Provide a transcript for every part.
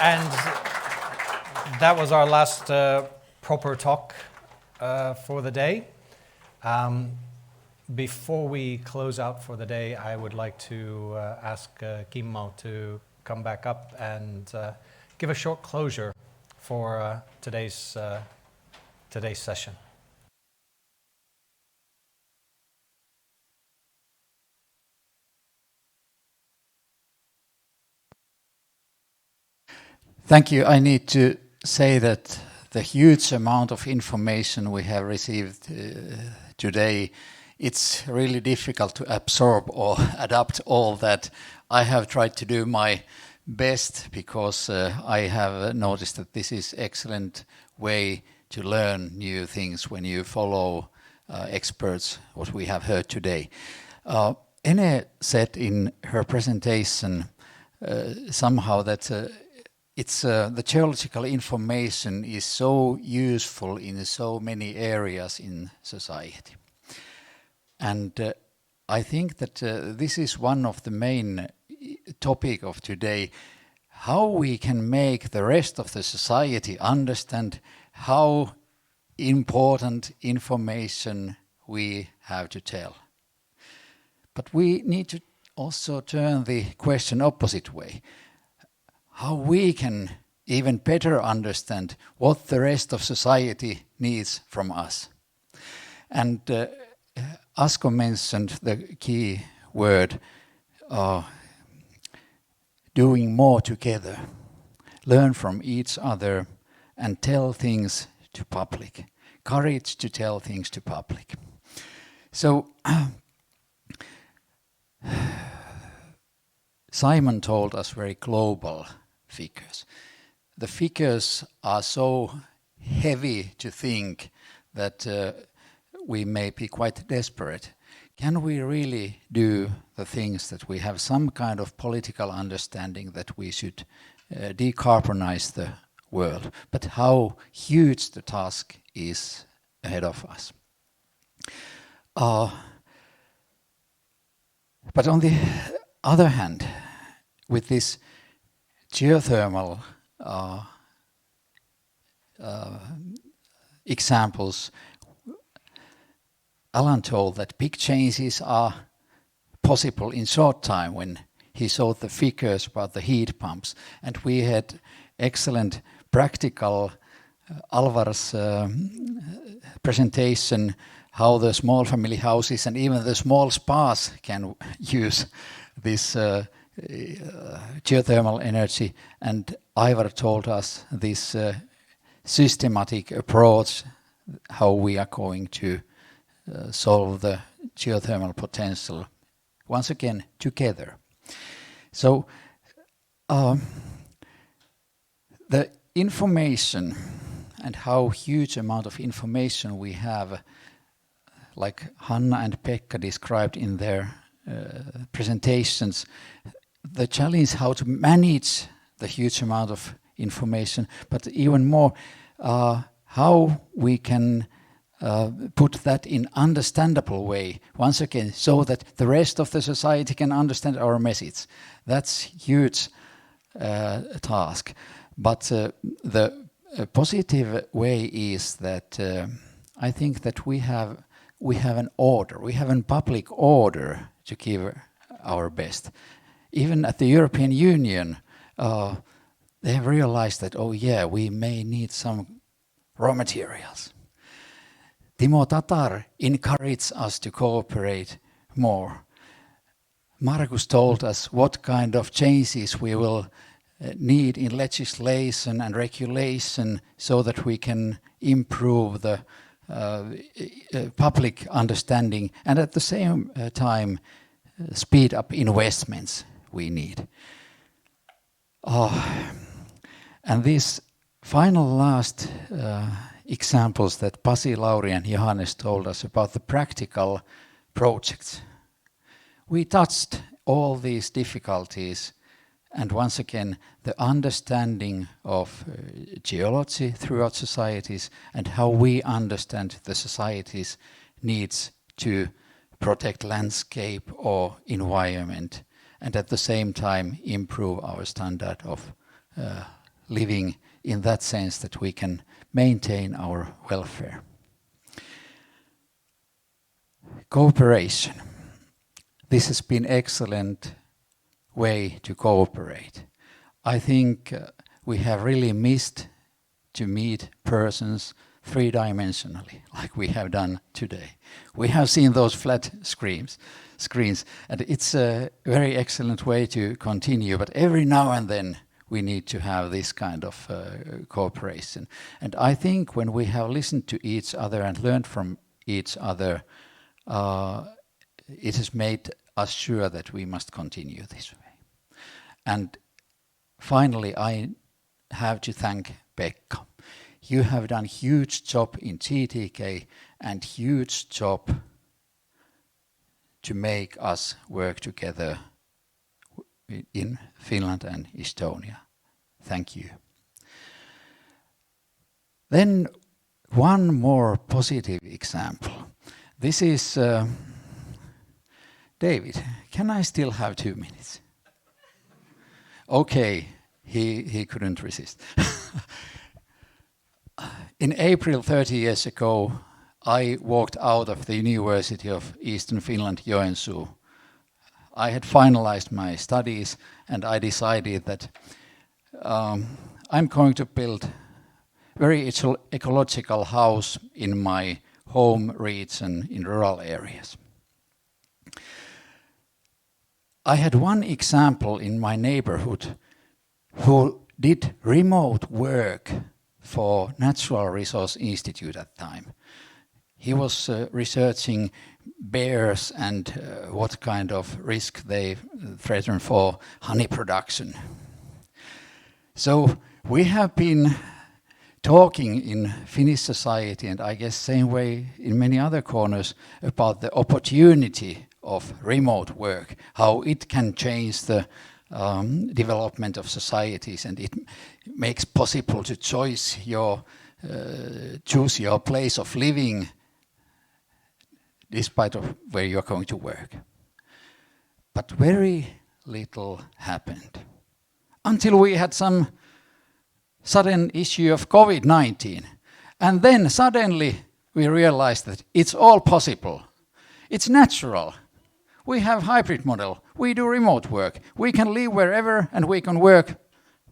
And that was our last proper talk for the day. Before we close out for the day, I would like to ask Kimmo to come back up and give a short closure for today's session. Thank you. I need to say that the huge amount of information we have received today, it's really difficult to absorb or adapt all that. I have tried to do my best because I have noticed that this is excellent way to learn new things when you follow experts, what we have heard today. Ene said in her presentation somehow that the geological information is so useful in so many areas in society. And I think that this is one of the main topic of today, how we can make the rest of the society understand how important information we have to tell. But we need to also turn the question opposite way. How we can even better understand what the rest of society needs from us. And Asko mentioned the key word, doing more together, learn from each other and tell things to public. Courage to tell things to public. So Simon told us very global figures. The figures are so heavy to think that we may be quite desperate. Can we really do the things that we have some kind of political understanding that we should decarbonize the world? But how huge the task is ahead of us. But on the other hand, with this geothermal examples, Alan told that big changes are possible in short time when he showed the figures about the heat pumps. And we had excellent practical Alvar's presentation how the small family houses and even the small spas can use this geothermal energy. And Ivar told us this systematic approach, how we are going to solve the geothermal potential, once again, together. So the information and how huge amount of information we have, like Hanna and Pekka described in their presentations, the challenge how to manage the huge amount of information, but even more how we can put that in understandable way, once again, so that the rest of the society can understand our message. That's huge task. But the positive way is that I think that we have an order, we have a public order to give our best. Even at the European Union, they have realized that, oh yeah, we may need some raw materials. Timo Tatar encouraged us to cooperate more. Markus told us what kind of changes we will need in legislation and regulation so that we can improve the public understanding and at the same time speed up investments we need. And these final last examples that Pasi, Lauri and Johannes told us about the practical projects. We touched all these difficulties and once again the understanding of geology throughout societies and how we understand the society's needs to protect landscape or environment and at the same time improve our standard of living in that sense that we can maintain our welfare. Cooperation. This has been excellent way to cooperate. I think we have really missed to meet persons three-dimensionally, like we have done today. We have seen those flat screens, and it's a very excellent way to continue, but every now and then we need to have this kind of cooperation. And I think when we have listened to each other and learned from each other, it has made us sure that we must continue this way. And finally, I have to thank Pekka. You have done huge job in GTK and huge job to make us work together in Finland and Estonia. Thank you. Then one more positive example. This is David. Can I still have 2 minutes? Okay, he couldn't resist. In April 30 years ago, I walked out of the University of Eastern Finland, Joensuu. I had finalized my studies and I decided that I'm going to build a very ecological house in my home region in rural areas. I had one example in my neighborhood who did remote work for Natural Resource Institute at the time. He was researching bears and what kind of risk they threaten for honey production. So we have been talking in Finnish society, and I guess same way in many other corners, about the opportunity of remote work, how it can change the development of societies, and it makes possible to choose your place of living despite of where you're going to work. But very little happened until we had some sudden issue of COVID-19. And then suddenly we realized that it's all possible. It's natural. We have hybrid model. We do remote work. We can live wherever and we can work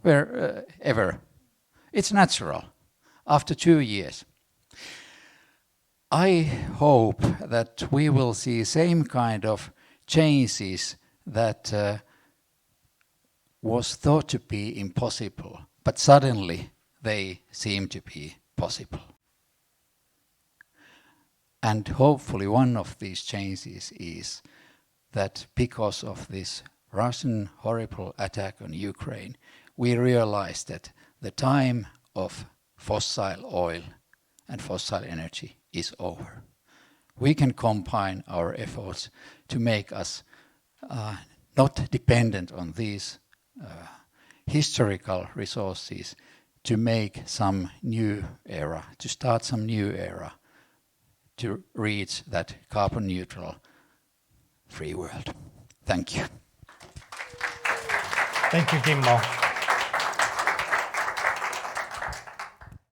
wherever. It's natural after 2 years. I hope that we will see same kind of changes that was thought to be impossible, but suddenly they seem to be possible. And hopefully one of these changes is that because of this Russian horrible attack on Ukraine, we realize that the time of fossil oil and fossil energy is over. We can combine our efforts to make us not dependent on these historical resources, to make some new era, to start some new era, to reach that carbon neutral free world. Thank you. Thank you, Kimmo.